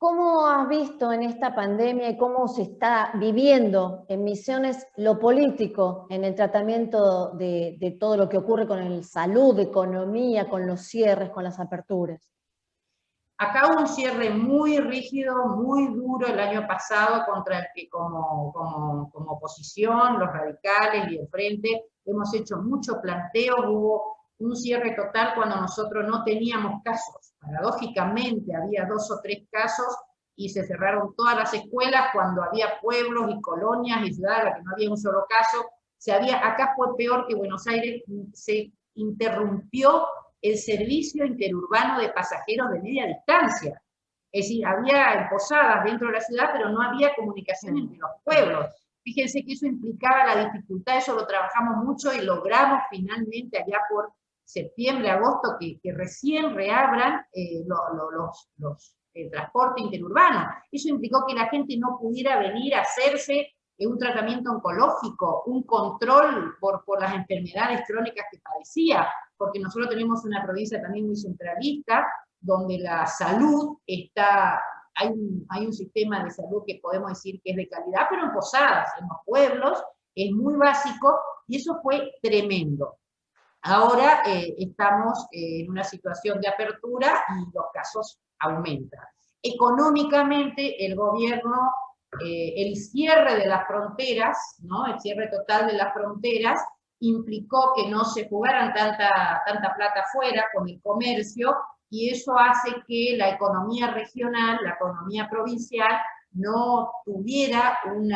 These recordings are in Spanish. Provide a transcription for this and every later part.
¿Cómo has visto en esta pandemia y cómo se está viviendo en Misiones lo político en el tratamiento de todo lo que ocurre con el salud, economía, con los cierres, con las aperturas? Acá hubo un cierre muy rígido, muy duro el año pasado contra el que como oposición, los radicales y el Frente, hemos hecho mucho planteo, hubo un cierre total cuando nosotros no teníamos casos. Paradójicamente había 2 o 3 casos y se cerraron todas las escuelas cuando había pueblos y colonias y ciudades en las que no había un solo caso. Acá fue peor que Buenos Aires, se interrumpió el servicio interurbano de pasajeros de media distancia. Es decir, había posadas dentro de la ciudad, pero no había comunicación entre los pueblos. Fíjense que eso implicaba la dificultad, eso lo trabajamos mucho y logramos finalmente allá por septiembre, agosto, que recién reabran el transporte interurbano. Eso implicó que la gente no pudiera venir a hacerse un tratamiento oncológico, un control por las enfermedades crónicas que padecía, porque nosotros tenemos una provincia también muy centralista, donde la salud está, hay un sistema de salud que podemos decir que es de calidad, pero en posadas, en los pueblos, es muy básico, y eso fue tremendo. Ahora estamos en una situación de apertura y los casos aumentan. Económicamente, el gobierno, el cierre de las fronteras, ¿no? El cierre total de las fronteras, implicó que no se jugaran tanta plata afuera con el comercio, y eso hace que la economía regional, la economía provincial, no tuviera un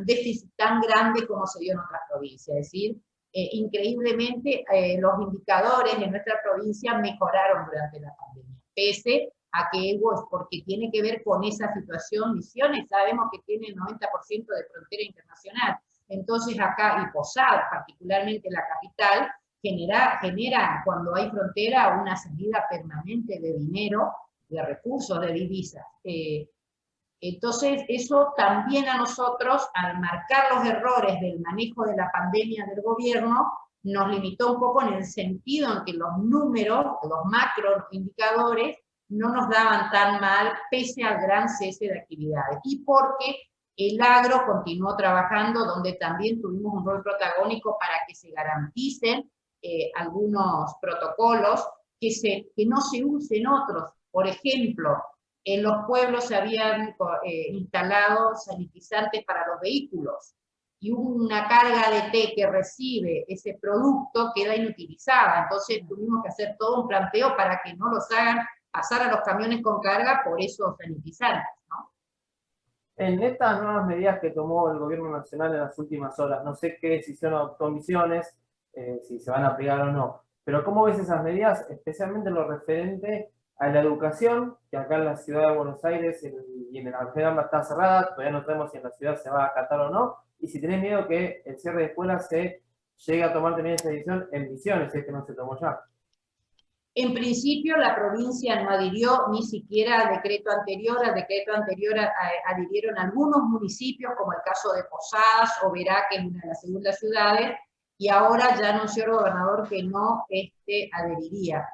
déficit tan grande como se dio en otras provincias. Es decir, increíblemente los indicadores en nuestra provincia mejoraron durante la pandemia, pese a que porque tiene que ver con esa situación. Misiones sabemos que tiene el 90% de frontera internacional, entonces acá, y Posadas, particularmente la capital, genera cuando hay frontera una salida permanente de dinero, de recursos, de divisas. Entonces, eso también a nosotros, al marcar los errores del manejo de la pandemia del gobierno, nos limitó un poco en el sentido en que los números, los macroindicadores, no nos daban tan mal, pese al gran cese de actividades. Y porque el agro continuó trabajando, donde también tuvimos un rol protagónico para que se garanticen algunos protocolos, que no se usen otros. Por ejemplo, en los pueblos se habían instalado sanitizantes para los vehículos, y una carga de té que recibe ese producto queda inutilizada. Entonces tuvimos que hacer todo un planteo para que no los hagan pasar a los camiones con carga por esos sanitizantes, ¿no? En estas nuevas medidas que tomó el gobierno nacional en las últimas horas, no sé qué decisión adoptó Misiones, si se van a aplicar o no, pero ¿cómo ves esas medidas, especialmente en lo referente a la educación, que acá en la ciudad de Buenos Aires y en la general está cerrada, todavía no sabemos si en la ciudad se va a acatar o no, y si tenés miedo que el cierre de escuelas se llegue a tomar también esa decisión en Misiones, si es que no se tomó ya? En principio, la provincia no adhirió ni siquiera al decreto anterior. Al decreto anterior adhirieron algunos municipios, como el caso de Posadas o Verá, que es una de las segundas ciudades, y ahora ya anunció el gobernador que no adheriría.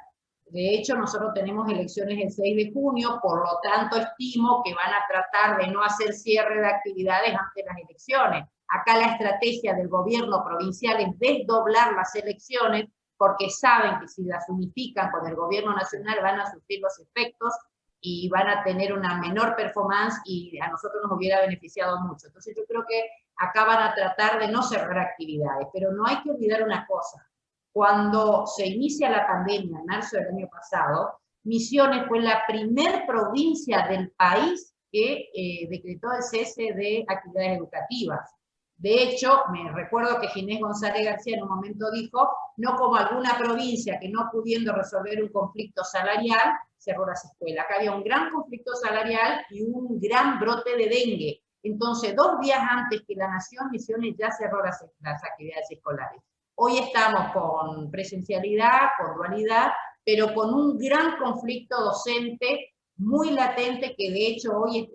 De hecho, nosotros tenemos elecciones el 6 de junio, por lo tanto estimo que van a tratar de no hacer cierre de actividades antes de las elecciones. Acá la estrategia del gobierno provincial es desdoblar las elecciones, porque saben que si las unifican con el gobierno nacional van a sufrir los efectos y van a tener una menor performance, y a nosotros nos hubiera beneficiado mucho. Entonces yo creo que acá van a tratar de no cerrar actividades, pero no hay que olvidar una cosa. Cuando se inicia la pandemia, en marzo del año pasado, Misiones fue la primer provincia del país que decretó el cese de actividades educativas. De hecho, me recuerdo que Ginés González García en un momento dijo, no como alguna provincia que no pudiendo resolver un conflicto salarial, cerró las escuelas. Acá había un gran conflicto salarial y un gran brote de dengue. Entonces, 2 días antes que la Nación, Misiones ya cerró las actividades escolares. Hoy estamos con presencialidad, con dualidad, pero con un gran conflicto docente muy latente, que de hecho hoy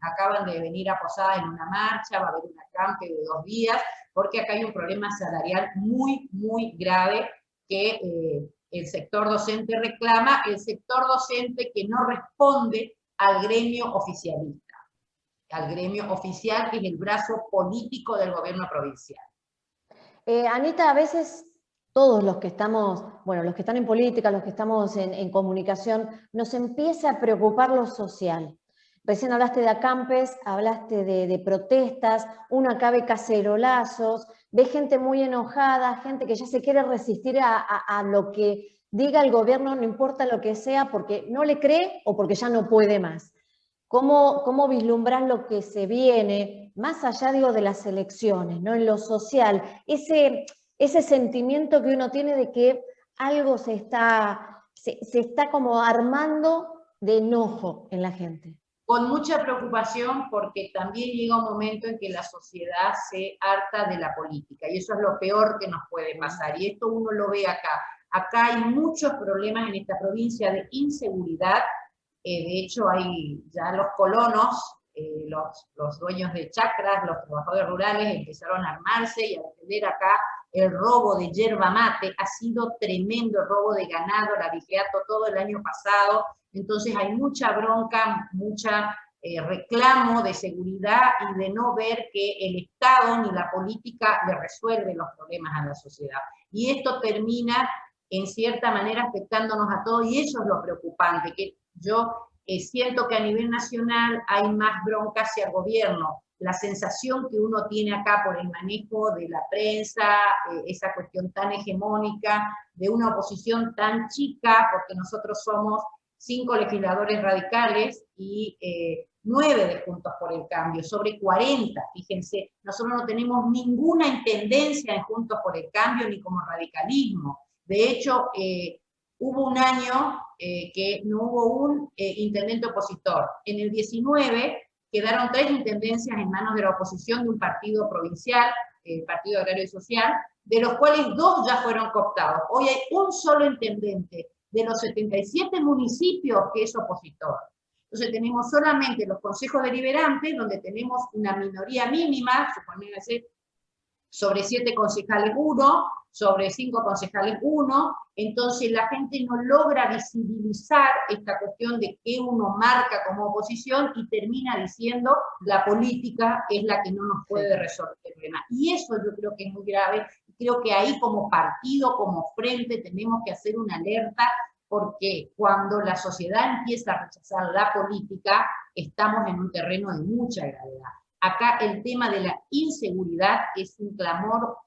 acaban de venir a Posadas en una marcha, va a haber un acampe de 2 días, porque acá hay un problema salarial muy, muy grave que el sector docente reclama, el sector docente que no responde al gremio oficialista, al gremio oficial, que es el brazo político del gobierno provincial. Anita, a veces todos los que estamos, bueno, los que están en política, los que estamos en comunicación, nos empieza a preocupar lo social. Recién hablaste de acampes, hablaste de protestas, uno acá ve cacerolazos, ve gente muy enojada, gente que ya se quiere resistir a lo que diga el gobierno, no importa lo que sea, porque no le cree o porque ya no puede más. ¿Cómo vislumbrar lo que se viene, más allá, digo, de las elecciones, ¿no? En lo social, ese sentimiento que uno tiene de que algo se está como armando de enojo en la gente? Con mucha preocupación, porque también llega un momento en que la sociedad se harta de la política, y eso es lo peor que nos puede pasar, y esto uno lo ve acá. Acá hay muchos problemas en esta provincia de inseguridad. De hecho, hay ya los colonos, los dueños de chacras, los trabajadores rurales empezaron a armarse y a defender acá el robo de yerba mate. Ha sido tremendo el robo de ganado, el abigeato, todo el año pasado. Entonces hay mucha bronca, mucha reclamo de seguridad y de no ver que el Estado ni la política le resuelve los problemas a la sociedad. Y esto termina, en cierta manera, afectándonos a todos, y eso es lo preocupante, que yo siento que a nivel nacional hay más bronca hacia el gobierno. La sensación que uno tiene acá por el manejo de la prensa, esa cuestión tan hegemónica, de una oposición tan chica, porque nosotros somos 5 legisladores radicales y 9 de Juntos por el Cambio, sobre 40, fíjense, nosotros no tenemos ninguna intendencia en Juntos por el Cambio ni como radicalismo. De hecho, hubo un año que no hubo un intendente opositor. En el 19 quedaron 3 intendencias en manos de la oposición de un partido provincial, el Partido Agrario y Social, de los cuales 2 ya fueron cooptados. Hoy hay un solo intendente de los 77 municipios que es opositor. Entonces tenemos solamente los consejos deliberantes, donde tenemos una minoría mínima, suponémosle sobre 7 concejales 1, sobre 5 concejales 1, entonces la gente no logra visibilizar esta cuestión de qué uno marca como oposición y termina diciendo la política es la que no nos puede resolver el problema. Y eso yo creo que es muy grave. Creo que ahí como partido, como frente, tenemos que hacer una alerta, porque cuando la sociedad empieza a rechazar la política, estamos en un terreno de mucha gravedad. Acá el tema de la inseguridad es un clamor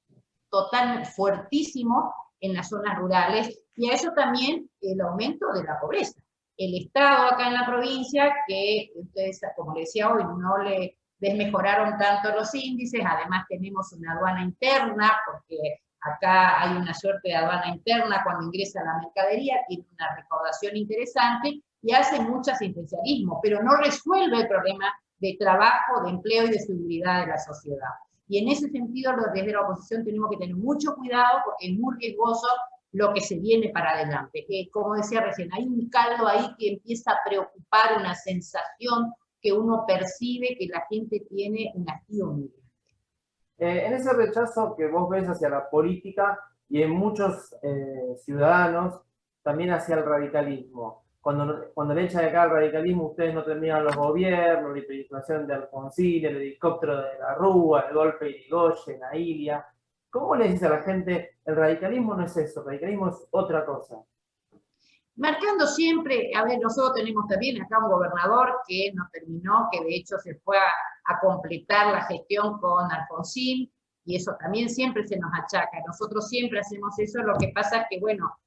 total, fuertísimo en las zonas rurales, y a eso también el aumento de la pobreza. El Estado acá en la provincia, que ustedes, como les decía hoy, no le desmejoraron tanto los índices, además tenemos una aduana interna, porque acá hay una suerte de aduana interna cuando ingresa la mercadería, tiene una recaudación interesante y hace mucho asistencialismo, pero no resuelve el problema de trabajo, de empleo y de seguridad de la sociedad. Y en ese sentido, desde la oposición tenemos que tener mucho cuidado, porque es muy riesgoso lo que se viene para adelante. Como decía recién, hay un caldo ahí que empieza a preocupar, una sensación que uno percibe que la gente tiene un hastío muy grande. En ese rechazo que vos ves hacia la política y en muchos ciudadanos, también hacia el radicalismo. Cuando le echan de acá al radicalismo, ustedes no terminan los gobiernos, la hiperinflación de Alfonsín, el helicóptero de la Rúa, el golpe de Irigoyen, Ailia. ¿Cómo le dice a la gente, el radicalismo no es eso, el radicalismo es otra cosa? Marcando siempre, a ver, nosotros tenemos también acá un gobernador que no terminó, que de hecho se fue a completar la gestión con Alfonsín, y eso también siempre se nos achaca. Nosotros siempre hacemos eso, lo que pasa es que, bueno,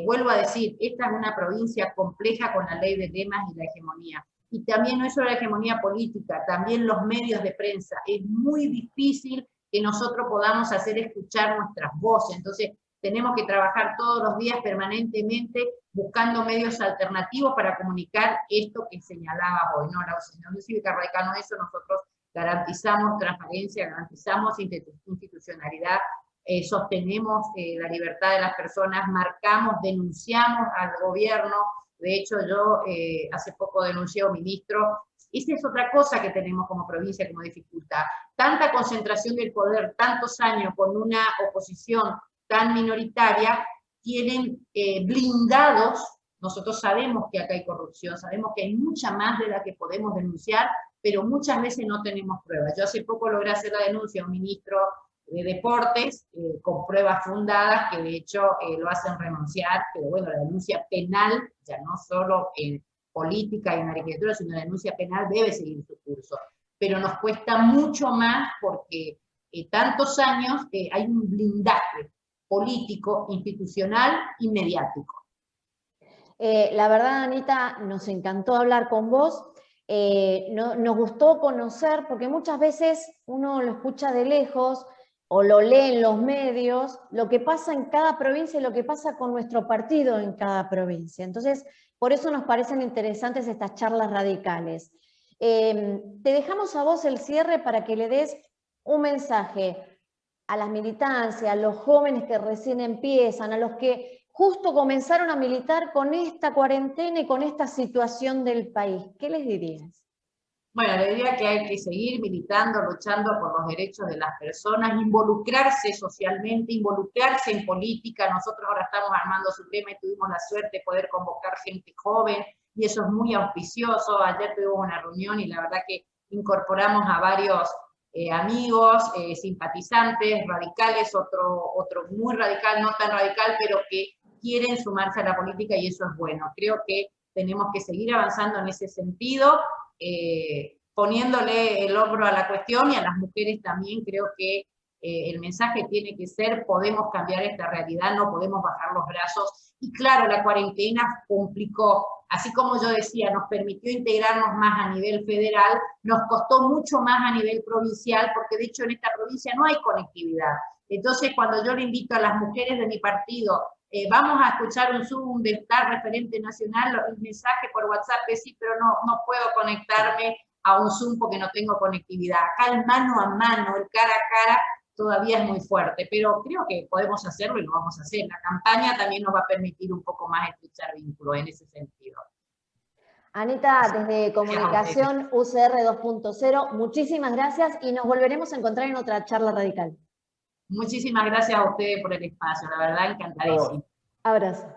vuelvo a decir, esta es una provincia compleja con la ley de lemas y la hegemonía. Y también no es solo la hegemonía política, también los medios de prensa. Es muy difícil que nosotros podamos hacer escuchar nuestras voces. Entonces, tenemos que trabajar todos los días permanentemente buscando medios alternativos para comunicar esto que señalaba hoy, ¿no? La Unión Cívica Radical no, eso nosotros garantizamos transparencia, garantizamos institucionalidad, sostenemos la libertad de las personas, marcamos, denunciamos al gobierno. De hecho, yo hace poco denuncié a un ministro. Esa es otra cosa que tenemos como provincia como dificultad. Tanta concentración del poder, tantos años con una oposición tan minoritaria, tienen blindados Nosotros sabemos que acá hay corrupción, sabemos que hay mucha más de la que podemos denunciar, pero muchas veces no tenemos pruebas. Yo hace poco logré hacer la denuncia a un ministro de Deportes con pruebas fundadas que de hecho lo hacen renunciar, pero bueno, la denuncia penal, ya no solo en política y en arquitectura, sino la denuncia penal debe seguir su curso. Pero nos cuesta mucho más porque tantos años hay un blindaje político, institucional y mediático. La verdad, Anita, nos encantó hablar con vos. Nos gustó conocer, porque muchas veces uno lo escucha de lejos o lo lee en los medios, lo que pasa en cada provincia y lo que pasa con nuestro partido en cada provincia. Entonces, por eso nos parecen interesantes estas charlas radicales. Te dejamos a vos el cierre para que le des un mensaje a las militancias, a los jóvenes que recién empiezan, a los que justo comenzaron a militar con esta cuarentena y con esta situación del país. ¿Qué les dirías? Bueno, le diría que hay que seguir militando, luchando por los derechos de las personas, involucrarse socialmente, involucrarse en política. Nosotros ahora estamos armando Suprema y tuvimos la suerte de poder convocar gente joven, y eso es muy auspicioso. Ayer tuvimos una reunión y la verdad que incorporamos a varios amigos, simpatizantes, radicales, otro muy radical, no tan radical, pero que quieren sumarse a la política, y eso es bueno. Creo que tenemos que seguir avanzando en ese sentido, poniéndole el hombro a la cuestión, y a las mujeres también. Creo que el mensaje tiene que ser: podemos cambiar esta realidad, no podemos bajar los brazos. Y claro, la cuarentena complicó, así como yo decía, nos permitió integrarnos más a nivel federal, nos costó mucho más a nivel provincial, porque de hecho en esta provincia no hay conectividad. Entonces, cuando yo le invito a las mujeres de mi partido, vamos a escuchar un Zoom de tal referente nacional, el mensaje por WhatsApp es: sí, pero no puedo conectarme a un Zoom porque no tengo conectividad. Acá el mano a mano, el cara a cara, todavía es muy fuerte, pero creo que podemos hacerlo y lo vamos a hacer. La campaña también nos va a permitir un poco más estrechar vínculos en ese sentido. Anita, desde Comunicación UCR 2.0, muchísimas gracias y nos volveremos a encontrar en otra charla radical. Muchísimas gracias a ustedes por el espacio, la verdad encantadísimo. Abrazo.